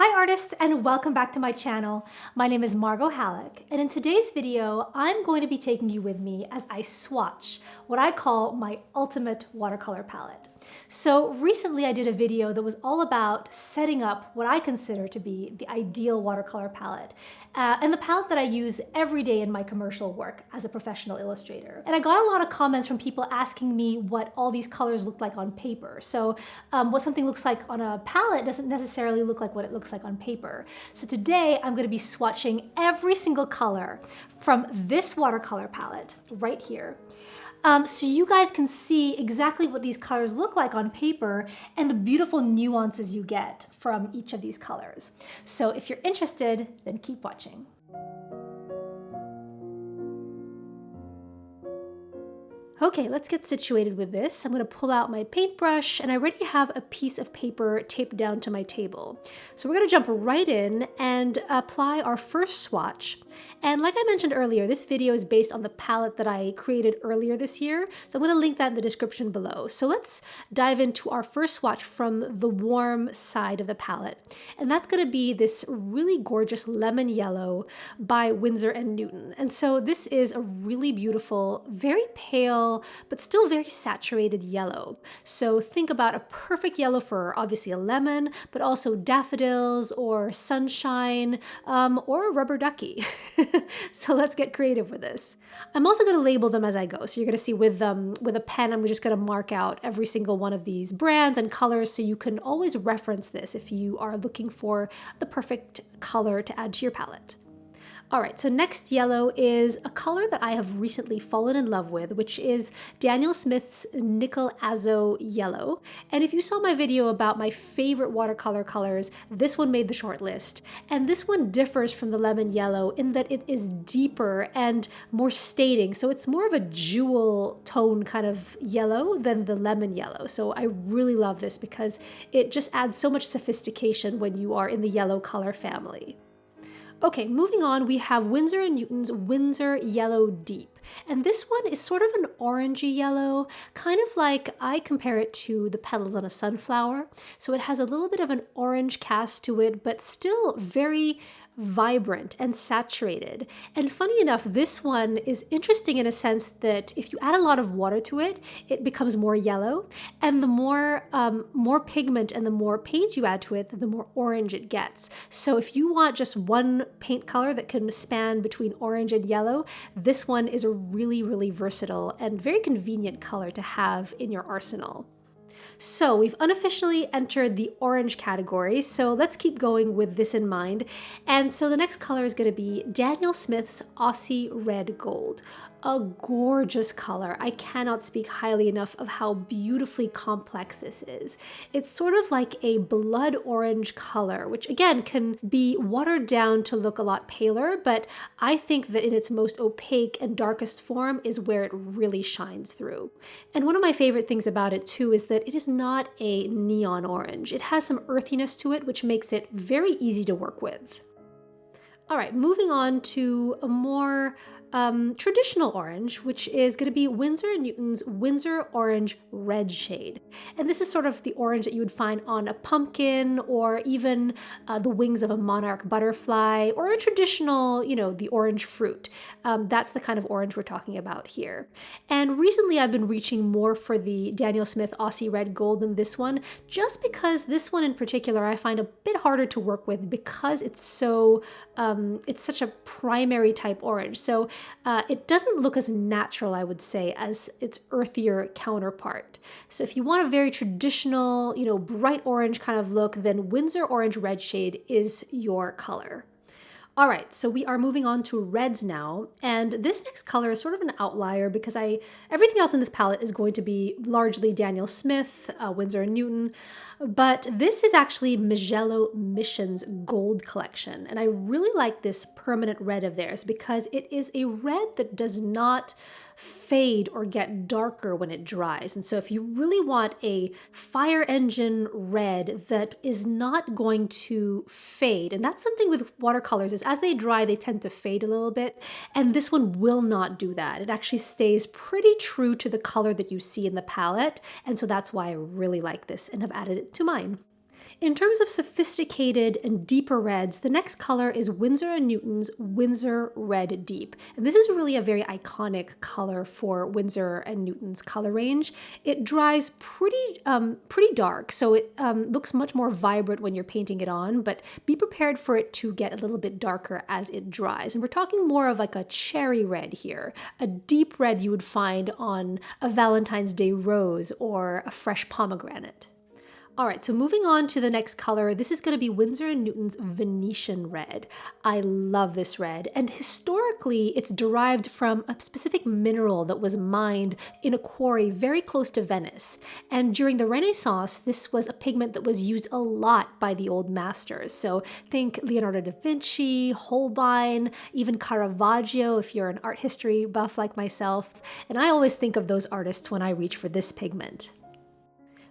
Hi artists, and welcome back to my channel. My name is Margot Halleck, and in today's video, I'm going to be taking you with me as I swatch what I call my ultimate watercolor palette. So recently I did a video that was all about setting up what I consider to be the ideal watercolor palette, and the palette that I use every day in my commercial work as a professional illustrator. And I got a lot of comments from people asking me what all these colors look like on paper. So what something looks like on a palette doesn't necessarily look like what it looks like on paper. So today I'm going to be swatching every single color from this watercolor palette right here. So you guys can see exactly what these colors look like on paper and the beautiful nuances you get from each of these colors. So if you're interested, then keep watching. Okay, let's get situated with this. I'm going to pull out my paintbrush, and I already have a piece of paper taped down to my table. So we're going to jump right in and apply our first swatch. And like I mentioned earlier, this video is based on the palette that I created earlier this year. So I'm going to link that in the description below. So let's dive into our first swatch from the warm side of the palette. And that's going to be this really gorgeous lemon yellow by Winsor & Newton. And so this is a really beautiful, very pale, but still very saturated yellow. So think about a perfect yellow for obviously a lemon, but also daffodils or sunshine or a rubber ducky. So let's get creative with this. I'm also going to label them as I go. So you're going to see with a pen, I'm just going to mark out every single one of these brands and colors so you can always reference this if you are looking for the perfect color to add to your palette. All right, so next yellow is a color that I have recently fallen in love with, which is Daniel Smith's Nickel Azo Yellow. And if you saw my video about my favorite watercolor colors, this one made the short list. And this one differs from the lemon yellow in that it is deeper and more staining. So it's more of a jewel tone kind of yellow than the lemon yellow. So I really love this because it just adds so much sophistication when you are in the yellow color family. Okay, moving on, we have Winsor & Newton's Winsor Yellow Deep. And this one is sort of an orangey yellow, kind of like I compare it to the petals on a sunflower. So it has a little bit of an orange cast to it, but still very vibrant and saturated. And funny enough, this one is interesting in a sense that if you add a lot of water to it, it becomes more yellow. And the more pigment and the more paint you add to it, the more orange it gets. So if you want just one paint color that can span between orange and yellow, this one is a really, really versatile and very convenient color to have in your arsenal. So we've unofficially entered the orange category, so let's keep going with this in mind. And so the next color is going to be Daniel Smith's Aussie Red Gold. A gorgeous color. I cannot speak highly enough of how beautifully complex this is. It's sort of like a blood orange color, which again can be watered down to look a lot paler, but I think that in its most opaque and darkest form is where it really shines through. And one of my favorite things about it too is that it is not a neon orange. It has some earthiness to it, which makes it very easy to work with. All right, moving on to a more traditional orange, which is going to be Winsor & Newton's Winsor Orange Red shade. And this is sort of the orange that you would find on a pumpkin or even the wings of a monarch butterfly or a traditional, the orange fruit. That's the kind of orange we're talking about here. And recently I've been reaching more for the Daniel Smith Aussie Red Gold than this one, just because this one in particular I find a bit harder to work with because it's so, it's such a primary type orange. So it doesn't look as natural, I would say, as its earthier counterpart. So if you want a very traditional, bright orange kind of look, then Winsor Orange Red shade is your color. All right, so we are moving on to reds now, and this next color is sort of an outlier because everything else in this palette is going to be largely Daniel Smith, Winsor & Newton, but this is actually Magello Mission's Gold Collection, and I really like this permanent red of theirs because it is a red that does not fade or get darker when it dries. And so if you really want a fire engine red that is not going to fade, and that's something with watercolors is as they dry, they tend to fade a little bit. And this one will not do that. It actually stays pretty true to the color that you see in the palette. And so that's why I really like this and have added it to mine. In terms of sophisticated and deeper reds, the next color is Winsor & Newton's Winsor Red Deep. And this is really a very iconic color for Winsor & Newton's color range. It dries pretty dark, so it looks much more vibrant when you're painting it on, but be prepared for it to get a little bit darker as it dries. And we're talking more of like a cherry red here, a deep red you would find on a Valentine's Day rose or a fresh pomegranate. All right, so moving on to the next color, this is going to be Winsor & Newton's Venetian Red. I love this red, and historically it's derived from a specific mineral that was mined in a quarry very close to Venice. And during the Renaissance, this was a pigment that was used a lot by the old masters. So think Leonardo da Vinci, Holbein, even Caravaggio if you're an art history buff like myself. And I always think of those artists when I reach for this pigment.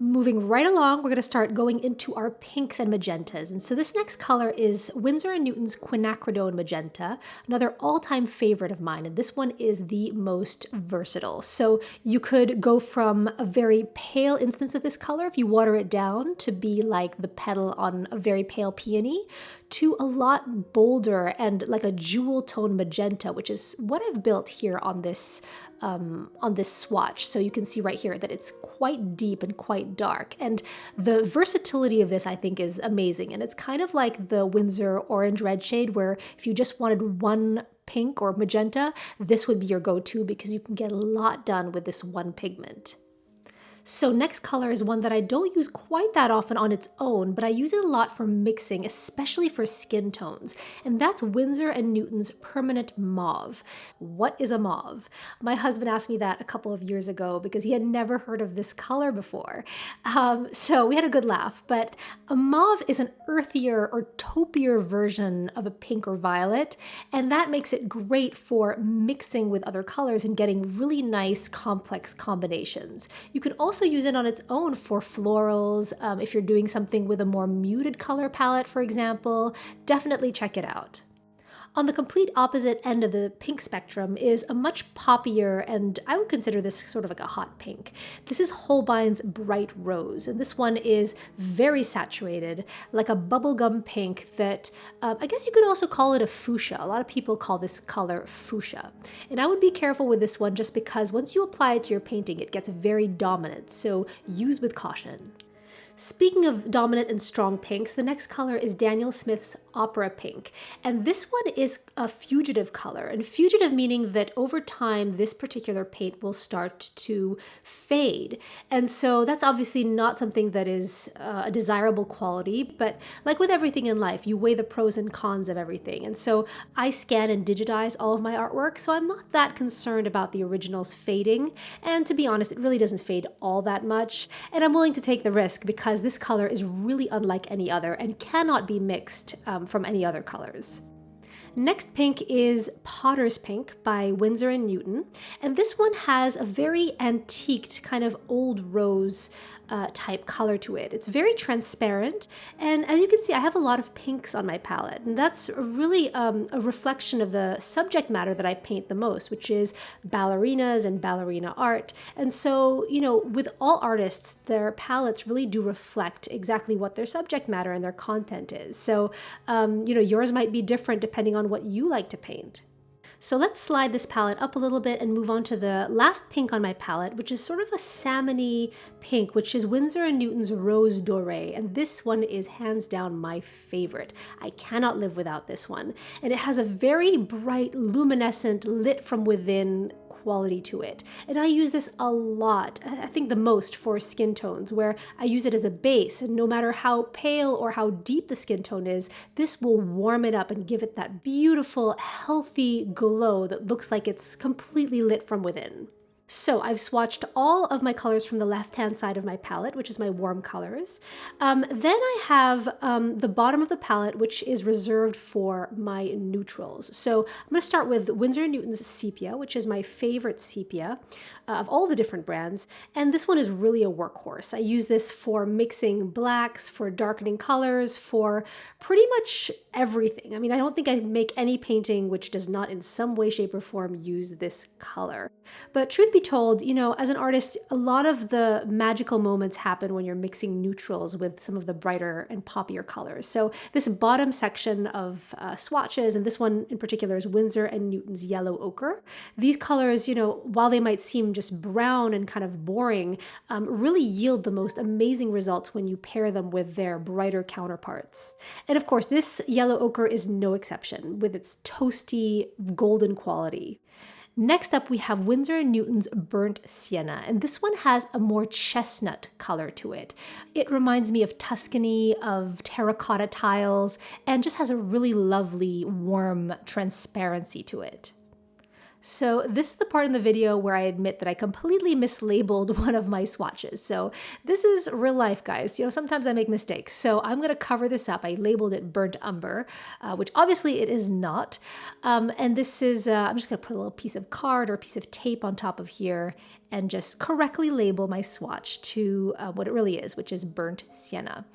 Moving right along, we're going to start going into our pinks and magentas. And so this next color is Winsor & Newton's Quinacridone Magenta, another all-time favorite of mine. And this one is the most versatile. So you could go from a very pale instance of this color, if you water it down, to be like the petal on a very pale peony, to a lot bolder and like a jewel tone magenta, which is what I've built here on this swatch. So you can see right here that it's quite deep and quite dark. And the versatility of this, I think, is amazing. And it's kind of like the Winsor Orange Red shade, where if you just wanted one pink or magenta, this would be your go-to because you can get a lot done with this one pigment. So next color is one that I don't use quite that often on its own, but I use it a lot for mixing, especially for skin tones. And that's Winsor & Newton's Permanent Mauve. What is a mauve? My husband asked me that a couple of years ago because he had never heard of this color before. So we had a good laugh, but a mauve is an earthier or taupier version of a pink or violet, and that makes it great for mixing with other colors and getting really nice complex combinations. You can also use it on its own for florals. If you're doing something with a more muted color palette, for example, definitely check it out. On the complete opposite end of the pink spectrum is a much poppier, and I would consider this sort of like a hot pink. This is Holbein's Bright Rose, and this one is very saturated, like a bubblegum pink that I guess you could also call it a fuchsia. A lot of people call this color fuchsia. And I would be careful with this one just because once you apply it to your painting, it gets very dominant, so use with caution. Speaking of dominant and strong pinks, the next color is Daniel Smith's Opera Pink. And this one is a fugitive color. And fugitive meaning that over time, this particular paint will start to fade. And so that's obviously not something that is a desirable quality. But like with everything in life, you weigh the pros and cons of everything. And so I scan and digitize all of my artwork, so I'm not that concerned about the originals fading. And to be honest, it really doesn't fade all that much. And I'm willing to take the risk because this color is really unlike any other and cannot be mixed from any other colors. Next pink is Potter's Pink by Winsor & Newton, and this one has a very antiqued kind of old rose type color to it. It's very transparent, and as you can see, I have a lot of pinks on my palette, and that's really a reflection of the subject matter that I paint the most, which is ballerinas and ballerina art. And so, you know, with all artists, their palettes really do reflect exactly what their subject matter and their content is. So, you know, yours might be different depending on what you like to paint. So let's slide this palette up a little bit and move on to the last pink on my palette, which is sort of a salmon-y pink, which is Winsor & Newton's Rose Doré. And this one is hands down my favorite. I cannot live without this one. And it has a very bright, luminescent, lit from within quality to it. And I use this a lot, I think the most for skin tones, where I use it as a base, and no matter how pale or how deep the skin tone is, this will warm it up and give it that beautiful, healthy glow that looks like it's completely lit from within. So I've swatched all of my colors from the left-hand side of my palette, which is my warm colors. Then I have the bottom of the palette, which is reserved for my neutrals. So I'm going to start with Winsor & Newton's Sepia, which is my favorite sepia of all the different brands. And this one is really a workhorse. I use this for mixing blacks, for darkening colors, for pretty much everything. I mean, I don't think I make any painting which does not in some way, shape, or form use this color. But truth be be told, you know, as an artist, a lot of the magical moments happen when you're mixing neutrals with some of the brighter and poppier colors. So this bottom section of swatches, and this one in particular is Winsor and Newton's yellow ochre. These colors, you know, while they might seem just brown and kind of boring, really yield the most amazing results when you pair them with their brighter counterparts. And of course, this yellow ochre is no exception with its toasty golden quality. Next up, we have Winsor & Newton's Burnt Sienna, and this one has a more chestnut color to it. It reminds me of Tuscany, of terracotta tiles, and just has a really lovely, warm transparency to it. So this is the part in the video where I admit that I completely mislabeled one of my swatches. So this is real life, guys. You know, sometimes I make mistakes. So I'm going to cover this up. I labeled it Burnt Umber, which obviously it is not. And this is, I'm just going to put a little piece of card or a piece of tape on top of here and just correctly label my swatch to what it really is, which is Burnt Sienna.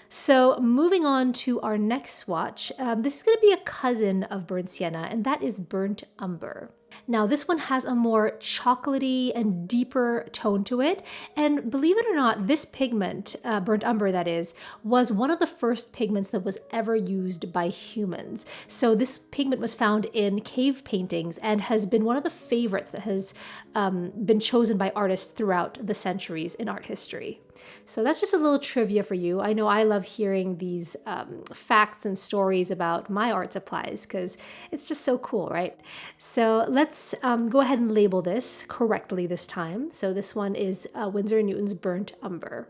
So moving on to our next swatch, this is going to be a cousin of Burnt Sienna, and that is Burnt Umber. Now this one has a more chocolatey and deeper tone to it, and believe it or not, this pigment, Burnt Umber that is, was one of the first pigments that was ever used by humans. So this pigment was found in cave paintings and has been one of the favorites that has been chosen by artists throughout the centuries in art history. So that's just a little trivia for you. I know I love hearing these facts and stories about my art supplies because it's just so cool, right? So let's go ahead and label this correctly this time. So this one is Winsor & Newton's Burnt Umber.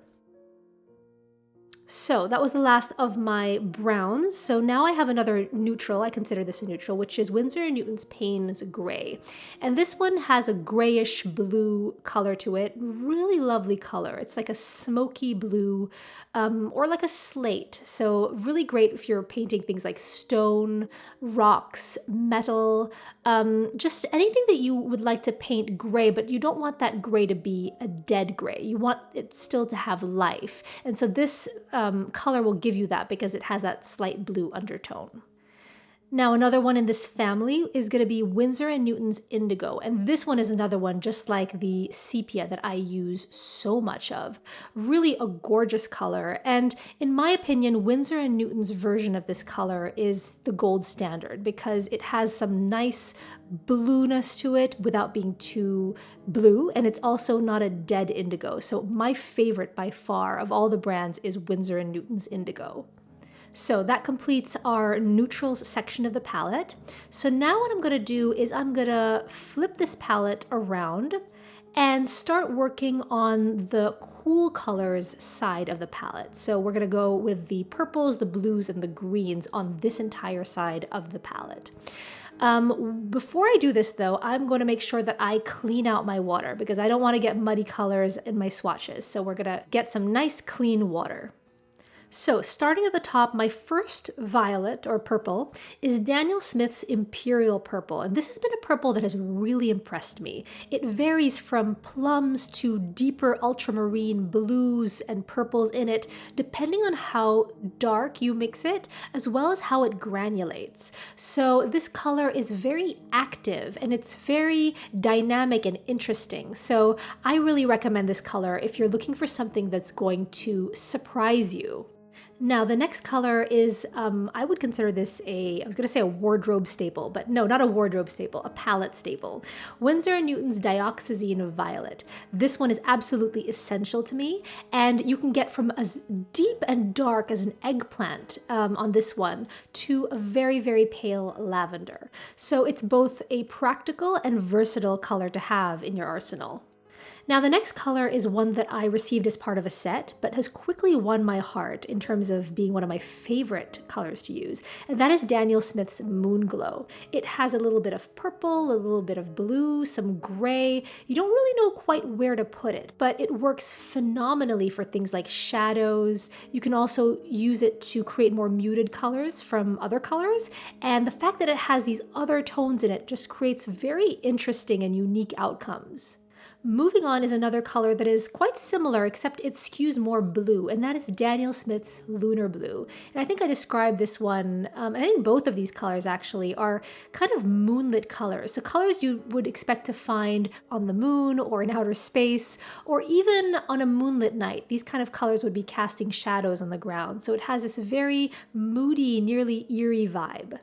So that was the last of my browns. So now I have another neutral, I consider this a neutral, which is Winsor & Newton's Payne's Gray. And this one has a grayish blue color to it, really lovely color. It's like a smoky blue or like a slate. So really great if you're painting things like stone, rocks, metal, just anything that you would like to paint gray, but you don't want that gray to be a dead gray. You want it still to have life. And so this color will give you that because it has that slight blue undertone. Now another one in this family is going to be Winsor & Newton's Indigo, and this one is another one just like the sepia that I use so much of. Really a gorgeous color, and in my opinion, Winsor & Newton's version of this color is the gold standard because it has some nice blueness to it without being too blue, and it's also not a dead indigo. So my favorite by far of all the brands is Winsor & Newton's Indigo. So that completes our neutrals section of the palette. So now what I'm going to do is I'm going to flip this palette around and start working on the cool colors side of the palette. So we're going to go with the purples, the blues, and the greens on this entire side of the palette. Before I do this though, I'm going to make sure that I clean out my water because I don't want to get muddy colors in my swatches. So we're going to get some nice clean water. So starting at the top, my first violet or purple is Daniel Smith's Imperial Purple. And this has been a purple that has really impressed me. It varies from plums to deeper ultramarine blues and purples in it, depending on how dark you mix it, as well as how it granulates. So this color is very active and it's very dynamic and interesting. So I really recommend this color if you're looking for something that's going to surprise you. Now the next color is, I would consider this I was going to say a wardrobe staple, but no, not a wardrobe staple, a palette staple. Winsor & Newton's Dioxazine Violet. This one is absolutely essential to me, and you can get from as deep and dark as an eggplant on this one to a very, very pale lavender. So it's both a practical and versatile color to have in your arsenal. Now the next color is one that I received as part of a set, but has quickly won my heart in terms of being one of my favorite colors to use, and that is Daniel Smith's Moonglow. It has a little bit of purple, a little bit of blue, some gray. You don't really know quite where to put it, but it works phenomenally for things like shadows. You can also use it to create more muted colors from other colors, and the fact that it has these other tones in it just creates very interesting and unique outcomes. Moving on is another color that is quite similar, except it skews more blue, and that is Daniel Smith's Lunar Blue. And I think I described this one, and I think both of these colors actually are kind of moonlit colors. So colors you would expect to find on the moon or in outer space, or even on a moonlit night. These kind of colors would be casting shadows on the ground. So it has this very moody, nearly eerie vibe.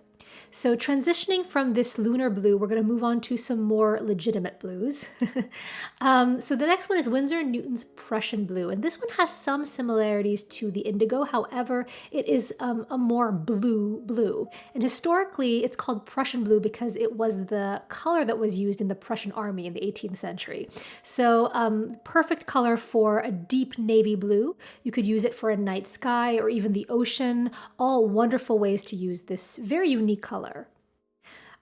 So transitioning from this lunar blue, we're going to move on to some more legitimate blues. So the next one is Winsor & Newton's Prussian Blue, and this one has some similarities to the indigo. However, it is a more blue. And historically, it's called Prussian blue because it was the color that was used in the Prussian army in the 18th century. So perfect color for a deep navy blue. You could use it for a night sky or even the ocean. All wonderful ways to use this very unique color.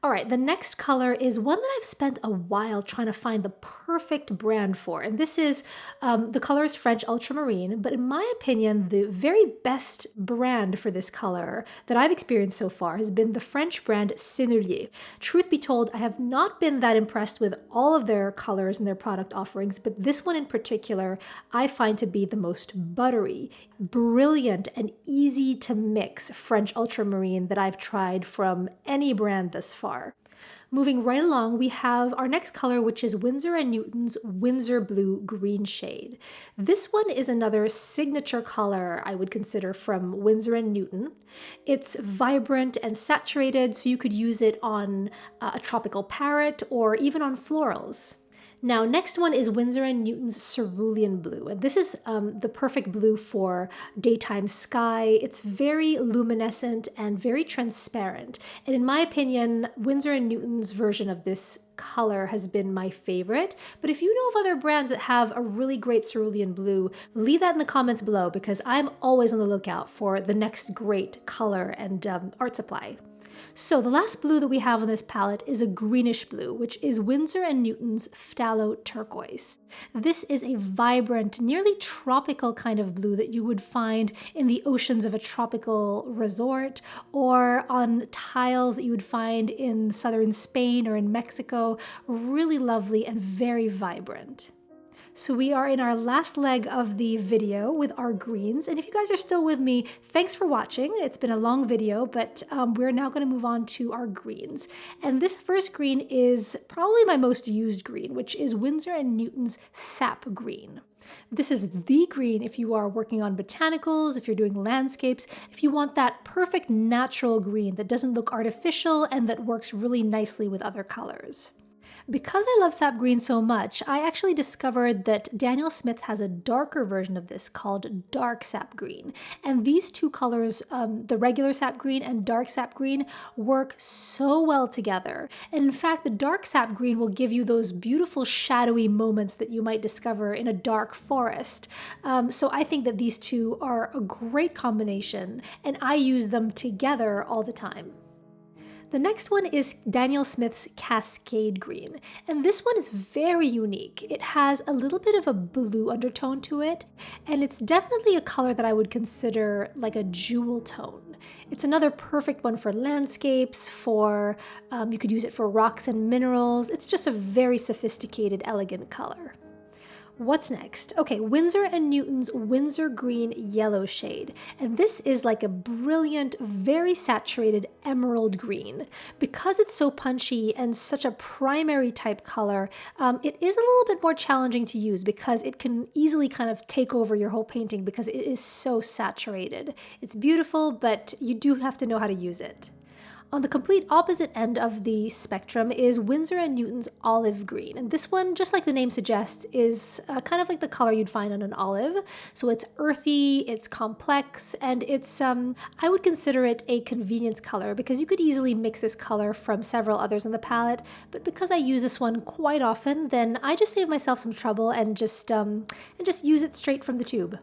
All right, the next color is one that I've spent a while trying to find the perfect brand for. And this is, the color is French Ultramarine, but in my opinion, the very best brand for this color that I've experienced so far has been the French brand Sennelier. Truth be told, I have not been that impressed with all of their colors and their product offerings, but this one in particular, I find to be the most buttery, brilliant, and easy to mix French Ultramarine that I've tried from any brand thus far. Moving right along, we have our next color, which is Winsor & Newton's Winsor Blue Green Shade. This one is another signature color I would consider from Winsor & Newton. It's vibrant and saturated, so you could use it on a tropical parrot or even on florals. Now, next one is Winsor & Newton's Cerulean Blue, and this is the perfect blue for daytime sky. It's very luminescent and very transparent, and in my opinion, Winsor & Newton's version of this color has been my favorite. But if you know of other brands that have a really great cerulean blue, leave that in the comments below because I'm always on the lookout for the next great color and art supply. So the last blue that we have on this palette is a greenish blue, which is Winsor & Newton's Phthalo Turquoise. This is a vibrant, nearly tropical kind of blue that you would find in the oceans of a tropical resort or on tiles that you would find in southern Spain or in Mexico. Really lovely and very vibrant. So we are in our last leg of the video with our greens. And if you guys are still with me, thanks for watching. It's been a long video, but we're now going to move on to our greens. And this first green is probably my most used green, which is Winsor & Newton's Sap Green. This is the green if you are working on botanicals, if you're doing landscapes, if you want that perfect natural green that doesn't look artificial and that works really nicely with other colors. Because I love sap green so much, I actually discovered that Daniel Smith has a darker version of this called dark sap green. And these two colors, the regular sap green and dark sap green, work so well together. And in fact, the dark sap green will give you those beautiful shadowy moments that you might discover in a dark forest. So I think that these two are a great combination, and I use them together all the time. The next one is Daniel Smith's Cascade Green, and this one is very unique. It has a little bit of a blue undertone to it, and it's definitely a color that I would consider like a jewel tone. It's another perfect one for landscapes, you could use it for rocks and minerals. It's just a very sophisticated, elegant color. What's next? Okay, Winsor & Newton's Winsor Green Yellow Shade. And this is like a brilliant, very saturated emerald green. Because it's so punchy and such a primary type color, it is a little bit more challenging to use because it can easily kind of take over your whole painting because it is so saturated. It's beautiful, but you do have to know how to use it. On the complete opposite end of the spectrum is Winsor & Newton's Olive Green. And this one, just like the name suggests, is kind of like the color you'd find on an olive. So it's earthy, it's complex, and it's, I would consider it a convenience color because you could easily mix this color from several others in the palette. But because I use this one quite often, then I just save myself some trouble and just use it straight from the tube.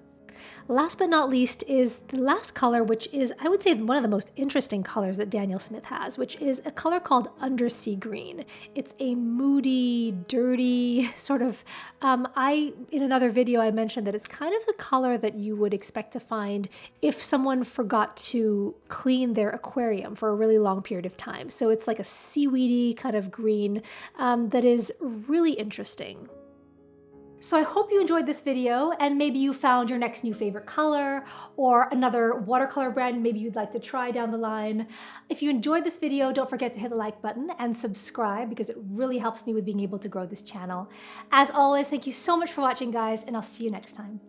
Last but not least is the last color, which is, I would say, one of the most interesting colors that Daniel Smith has, which is a color called Undersea Green. It's a moody, dirty sort of, in another video I mentioned that it's kind of the color that you would expect to find if someone forgot to clean their aquarium for a really long period of time. So it's like a seaweedy kind of green that is really interesting. So I hope you enjoyed this video and maybe you found your next new favorite color or another watercolor brand maybe you'd like to try down the line. If you enjoyed this video, don't forget to hit the like button and subscribe because it really helps me with being able to grow this channel. As always, thank you so much for watching, guys, and I'll see you next time.